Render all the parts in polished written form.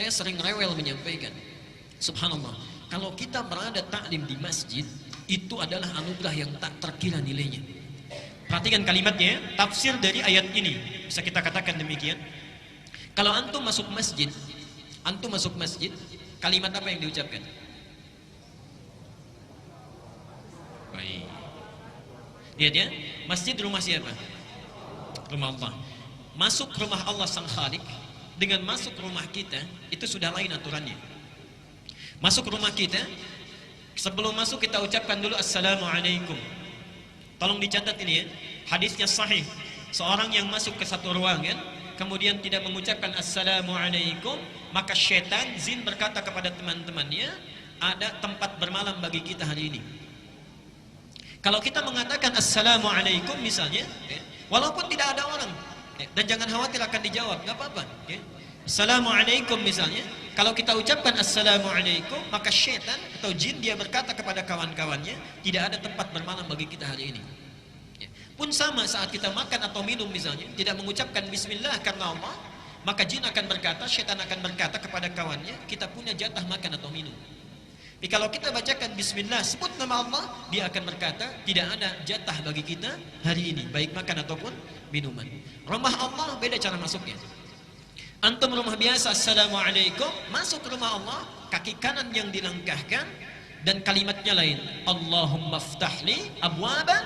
Saya sering rewel menyampaikan, subhanallah, kalau kita berada taklim di masjid, itu adalah anugerah yang tak terkira nilainya. Perhatikan kalimatnya, tafsir dari ayat ini. Bisa kita katakan demikian. Kalau antum masuk masjid, kalimat apa yang diucapkan? Baik. Lihat ya, masjid rumah siapa? Rumah Allah. Masuk rumah Allah Sang Khalik dengan masuk rumah kita, itu sudah lain aturannya. Masuk rumah kita, sebelum masuk kita ucapkan dulu Assalamualaikum. Tolong dicatat ini ya, hadisnya sahih. Seorang yang masuk ke satu ruangan kemudian tidak mengucapkan Assalamualaikum, maka syaitan jin berkata kepada teman-temannya, ada tempat bermalam bagi kita hari ini. Kalau kita mengatakan Assalamualaikum misalnya, walaupun tidak ada orang, dan jangan khawatir akan dijawab, nggak apa-apa. Assalamualaikum misalnya, kalau kita ucapkan Assalamualaikum, maka syaitan atau jin dia berkata kepada kawan-kawannya, tidak ada tempat bermalam bagi kita hari ini. Pun sama saat kita makan atau minum misalnya, tidak mengucapkan Bismillah karena Allah, maka jin akan berkata, syaitan akan berkata kepada kawannya, kita punya jatah makan atau minum. Tapi kalau kita bacakan Bismillah, sebut nama Allah, dia akan berkata, tidak ada jatah bagi kita hari ini, baik makan ataupun minuman. Rumah Allah beda cara masuknya. Antum rumah biasa, Assalamualaikum, masuk rumah Allah, kaki kanan yang dilangkahkan, dan kalimatnya lain, Allahumma ftahli abwaba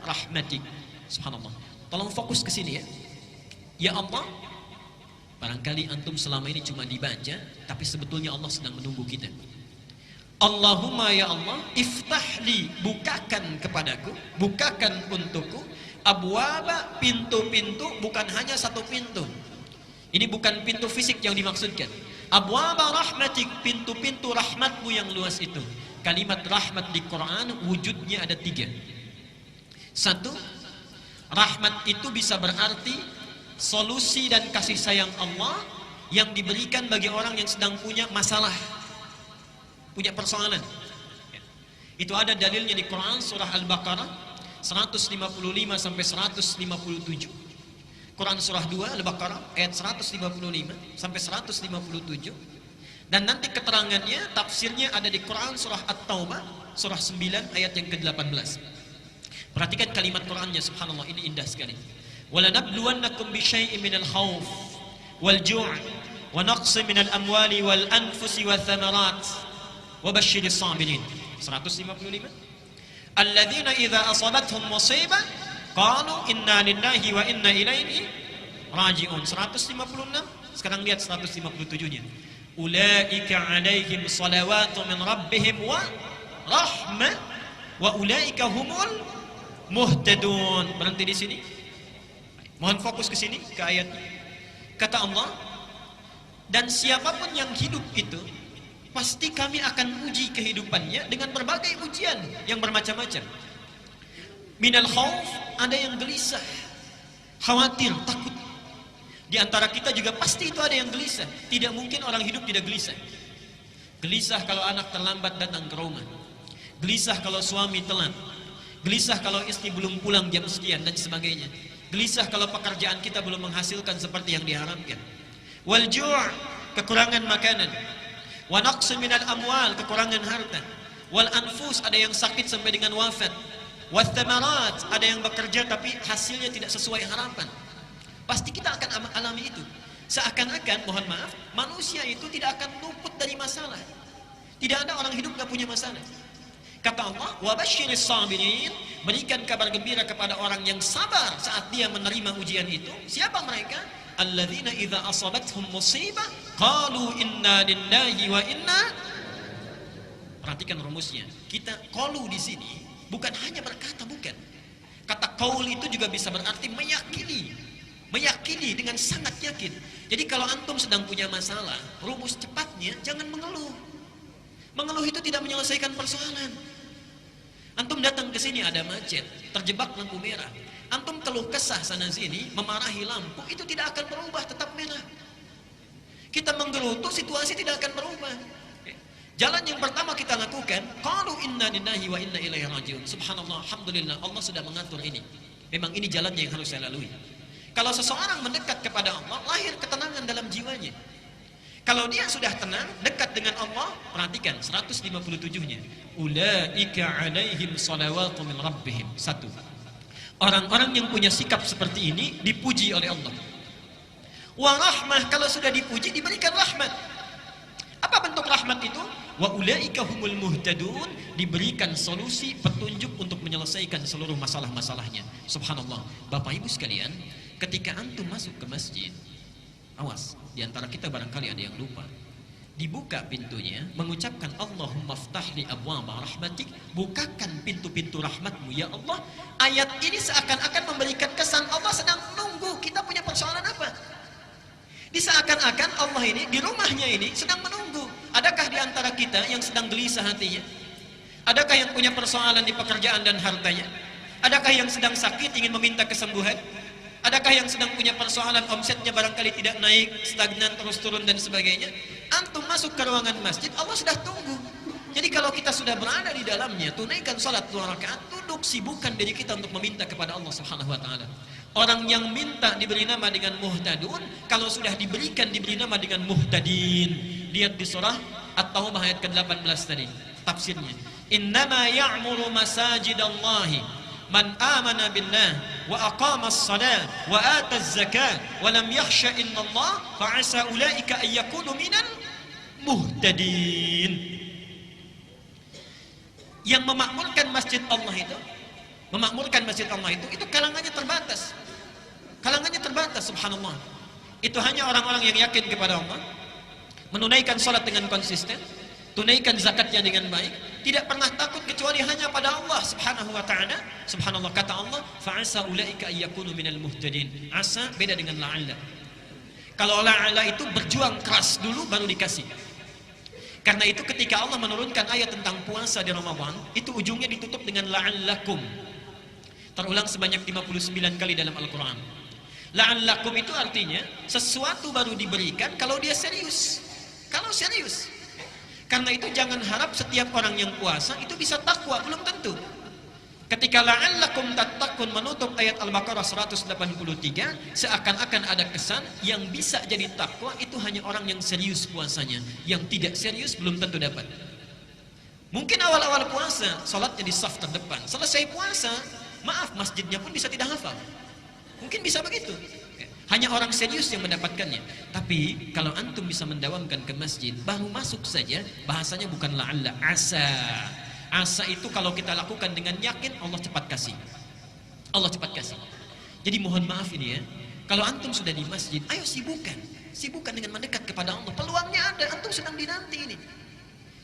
rahmatik. Subhanallah. Tolong fokus ke sini ya. Ya Allah, barangkali antum selama ini cuma dibaca, tapi sebetulnya Allah sedang menunggu kita. Allahumma ya Allah, iftahli, bukakan kepadaku, bukakan untukku, abwaba, pintu-pintu, bukan hanya satu pintu. Ini bukan pintu fisik yang dimaksudkan. Abwaba rahmatik, pintu-pintu rahmatmu yang luas itu. Kalimat rahmat di Quran wujudnya ada 3. Satu, rahmat itu bisa berarti solusi dan kasih sayang Allah yang diberikan bagi orang yang sedang punya masalah, punya persoalan. Itu ada dalilnya di Quran surah Al-Baqarah 155 sampai 157. Quran surah 2 Al-Baqarah ayat 155 sampai 157. Dan nanti keterangannya, tafsirnya ada di Quran surah At-Taubah surah 9 ayat yang ke-18. Perhatikan kalimat Qurannya, subhanallah, ini indah sekali. وَلَنَبْلُوَنَّكُمْ بِشَيْءٍ مِنَ الْخَوْفِ وَالْجُوعِ وَنَقْصٍ مِنَ الْأَمْوَالِ وَالْأَنْفُسِ وَالثَّمَرَاتِ وَبَشِّرِ الصَّابِرِينَ 155. الَّذِينَ إِذَا أَصَابَتْهُمْ مُصِيبَةٌ قَالُوا إِنَّا لِلَّهِ وَإِنَّا إِلَيْهِ رَاجِعُونَ 156. Sekarang lihat 157-nya. أُولَئِكَ عَلَيْهِمْ صَلَوَاتٌ مِنْ رَبِّهِمْ وَرَحْمَةٌ وَأُولَئِكَ هُمُ muhtadun. Berhenti di sini. Mohon fokus ke sini, ke ayatnya. Kata Allah, dan siapapun yang hidup itu, pasti kami akan uji kehidupannya dengan berbagai ujian yang bermacam-macam. Minal khauf, ada yang gelisah, khawatir, takut. Di antara kita juga pasti itu ada yang gelisah. Tidak mungkin orang hidup tidak gelisah. Gelisah kalau anak terlambat datang ke rumah. Gelisah kalau suami telat. Gelisah kalau istri belum pulang jam sekian dan sebagainya. Gelisah kalau pekerjaan kita belum menghasilkan seperti yang diharapkan. Wal ju', kekurangan makanan. Wa naqsun minal amwal, kekurangan harta. Wal anfus, ada yang sakit sampai dengan wafat. Wath thamarat, ada yang bekerja tapi hasilnya tidak sesuai harapan. Pasti kita akan alami itu. Seakan-akan, mohon maaf, manusia itu tidak akan luput dari masalah. Tidak ada orang hidup gak punya masalah. Kata Allah, wabashiris sabirin, berikan kabar gembira kepada orang yang sabar saat dia menerima ujian itu. Siapa mereka? Alladzina idza asabathum musibah qalu inna lillahi wa inna. Perhatikan rumusnya. Kita qalu di sini bukan hanya berkata, bukan. Kata qaul itu juga bisa berarti meyakini. Meyakini dengan sangat yakin. Jadi kalau antum sedang punya masalah, rumus cepatnya jangan mengeluh. Mengeluh itu tidak menyelesaikan persoalan. Antum datang ke sini ada macet, terjebak lampu merah. Antum keluh kesah sana sini, memarahi lampu, itu tidak akan berubah, tetap merah. Kita menggerutu, situasi tidak akan berubah. Jalan yang pertama kita lakukan, qalu inna lillahi wa inna ilaihi raji'un. Subhanallah, alhamdulillah, Allah sudah mengatur ini. Memang ini jalannya yang harus saya lalui. Kalau seseorang mendekat kepada Allah, lahir ketenangan dalam jiwanya. Kalau dia sudah tenang, dekat dengan Allah, perhatikan 157-nya. Ulaika alaihim salawatu min rabbihim. Satu. Orang-orang yang punya sikap seperti ini dipuji oleh Allah. Wa rahmah, kalau sudah dipuji diberikan rahmat. Apa bentuk rahmat itu? Wa ulaika humul muhtadun, diberikan solusi, petunjuk untuk menyelesaikan seluruh masalah-masalahnya. Subhanallah. Bapak Ibu sekalian, ketika antum masuk ke masjid, awas, di antara kita barangkali ada yang lupa. Dibuka pintunya, mengucapkan Allahumma ftahli abwaba rahmatik, bukakan pintu-pintu rahmatmu ya Allah. Ayat ini seakan-akan memberikan kesan Allah sedang menunggu kita punya persoalan apa. Diseakan-akan Allah ini di rumahnya ini sedang menunggu. Adakah di antara kita yang sedang gelisah hatinya? Adakah yang punya persoalan di pekerjaan dan hartanya? Adakah yang sedang sakit ingin meminta kesembuhan? Adakah yang sedang punya persoalan omsetnya barangkali tidak naik, stagnan, terus turun dan sebagainya? Antum masuk ke ruangan masjid, Allah sudah tunggu. Jadi kalau kita sudah berada di dalamnya, tunaikan salat 2 rakaat, duduk, sibukkan diri kita untuk meminta kepada Allah Subhanahu wa taala. Orang yang minta diberi nama dengan muhtadun, kalau sudah diberikan diberi nama dengan muhtadin. Lihat di surah At-Taubah ayat ke-18 tadi, tafsirnya. Innama ya'muru masajidallahi man amana billah wa aqama as-salah wa ata az-zakah wa lam yakhsha illallah fa asa ulaika ay yakunu minal muhtadin. Yang memakmurkan masjid Allah itu kalangannya terbatas. Kalangannya terbatas, subhanallah. Itu hanya orang-orang yang yakin kepada Allah, menunaikan salat dengan konsisten, tunaikan zakatnya dengan baik, tidak pernah takut kecuali hanya pada Allah Subhanahu wa taala. Subhanallah, kata Allah, fa'asa ulaika ayyakunu minal muhtadin. Asa beda dengan la'alla. Kalau la'alla itu berjuang keras dulu baru dikasih. Karena itu ketika Allah menurunkan ayat tentang puasa di Ramadan, itu ujungnya ditutup dengan la'allakum. Terulang sebanyak 59 kali dalam Al-Qur'an. La'allakum itu artinya sesuatu baru diberikan kalau dia serius. Kalau serius. Karena itu jangan harap setiap orang yang puasa itu bisa takwa, belum tentu. Ketika la'allakum tattaqun menutup ayat Al-Baqarah 183, seakan-akan ada kesan yang bisa jadi takwa itu hanya orang yang serius puasanya. Yang tidak serius belum tentu dapat. Mungkin awal-awal puasa salatnya di saf terdepan, selesai puasa, maaf, masjidnya pun bisa tidak hafal. Mungkin bisa begitu. Hanya orang serius yang mendapatkannya. Tapi kalau antum bisa mendawamkan ke masjid, baru masuk saja, bahasanya bukan la'alla, asa. Asa itu kalau kita lakukan dengan yakin, Allah cepat kasih. Allah cepat kasih. Jadi mohon maaf ini ya, kalau antum sudah di masjid, ayo sibukkan. Sibukkan dengan mendekat kepada Allah. Peluangnya ada, antum sedang dinanti ini.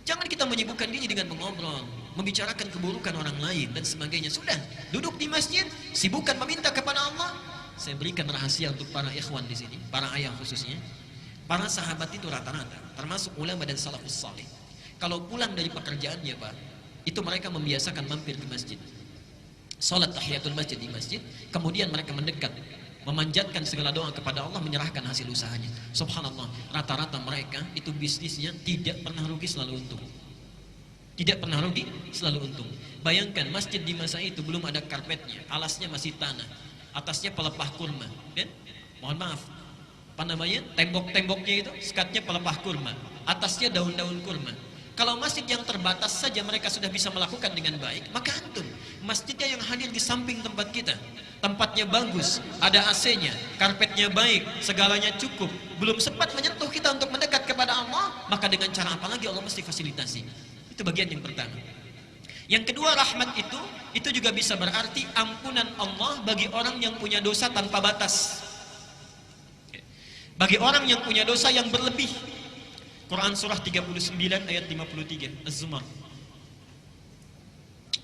Jangan kita menyibukkan diri dengan mengobrol, membicarakan keburukan orang lain dan sebagainya. Sudah, duduk di masjid, sibukkan meminta kepada Allah. Saya berikan rahasia untuk para ikhwan di sini, para ayah khususnya. Para sahabat itu rata-rata, termasuk ulama dan salafus salih. Kalau pulang dari pekerjaannya, Pak, itu mereka membiasakan mampir ke masjid. Salat tahiyatul masjid di masjid, kemudian mereka mendekat, memanjatkan segala doa kepada Allah, menyerahkan hasil usahanya. Subhanallah, rata-rata mereka itu bisnisnya tidak pernah rugi, selalu untung. Tidak pernah rugi, selalu untung. Bayangkan masjid di masa itu belum ada karpetnya, alasnya masih tanah, atasnya pelepah kurma, dan mohon maaf, apa namanya, tembok-temboknya itu sekatnya pelepah kurma, atasnya daun-daun kurma. Kalau masjid yang terbatas saja mereka sudah bisa melakukan dengan baik, maka antum masjidnya yang hadir di samping tempat kita, tempatnya bagus, ada AC-nya, karpetnya baik, segalanya cukup, belum sempat menyentuh kita untuk mendekat kepada Allah, maka dengan cara apa lagi Allah mesti fasilitasi. Itu bagian yang pertama. Yang kedua, rahmat itu juga bisa berarti ampunan Allah bagi orang yang punya dosa tanpa batas. Bagi orang yang punya dosa yang berlebih. Quran surah 39 ayat 53, Az-Zumar.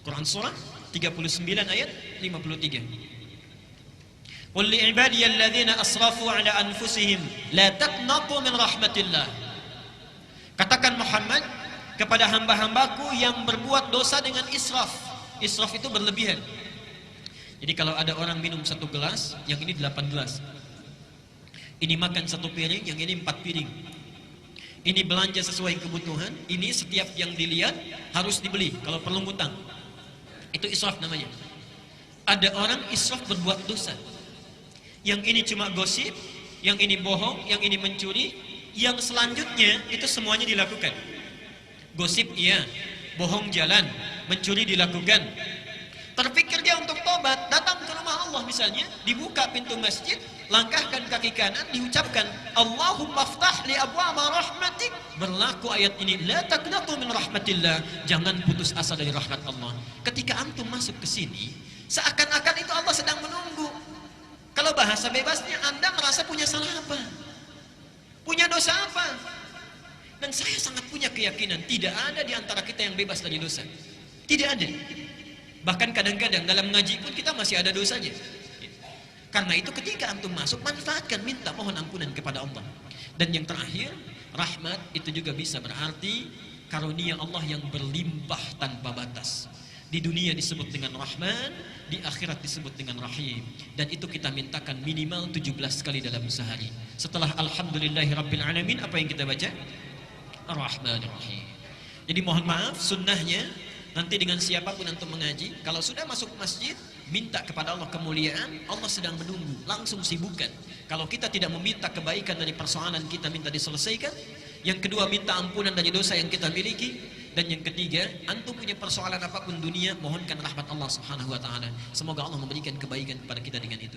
Quran surah 39 ayat 53. Qul li'ibadiyalladzina asrafu ala anfusihim la taqnatu min rahmatillah. Katakan Muhammad kepada hamba-hambaku yang berbuat dosa dengan israf. Israf itu berlebihan. Jadi kalau ada orang minum 1 gelas, yang ini 8 gelas. Ini makan 1 piring, yang ini 4 piring. Ini belanja sesuai kebutuhan, ini setiap yang dilihat harus dibeli, kalau perlu ngutang. Itu israf namanya. Ada orang israf berbuat dosa. Yang ini cuma gosip, yang ini bohong, yang ini mencuri, Yang selanjutnya itu semuanya dilakukan. Gosip iya, bohong jalan, mencuri dilakukan. Terpikir dia untuk tobat, datang ke rumah Allah misalnya, dibuka pintu masjid, langkahkan kaki kanan, diucapkan Allahumma ftah li abwaba rahmatik. Berlaku ayat ini, la taqnatu min rahmatillah, jangan putus asa dari rahmat Allah. Ketika antum masuk ke sini, seakan-akan itu Allah sedang menunggu. Kalau bahasa bebasnya, Anda merasa punya salah apa? Punya dosa apa? Dan saya sangat punya keyakinan tidak ada di antara kita yang bebas dari dosa. Tidak ada. Bahkan kadang-kadang dalam ngaji pun kita masih ada dosanya. Karena itu ketika antum masuk, manfaatkan, minta mohon ampunan kepada Allah. Dan yang terakhir, rahmat itu juga bisa berarti karunia Allah yang berlimpah tanpa batas. Di dunia disebut dengan Rahman, di akhirat disebut dengan Rahim. Dan itu kita mintakan minimal 17 kali dalam sehari. Setelah Alhamdulillahirrabbilalamin, apa yang kita baca? Ar-Rahmanir-Rahim. Jadi mohon maaf, sunnahnya nanti dengan siapapun antum mengaji, kalau sudah masuk masjid, minta kepada Allah kemuliaan, Allah sedang menunggu, langsung sibukkan. Kalau kita tidak meminta kebaikan dari persoalan kita, minta diselesaikan. Yang kedua, minta ampunan dari dosa yang kita miliki. Dan yang ketiga, antum punya persoalan apapun dunia, mohonkan rahmat Allah Subhanahu wa taala. Semoga Allah memberikan kebaikan kepada kita dengan itu.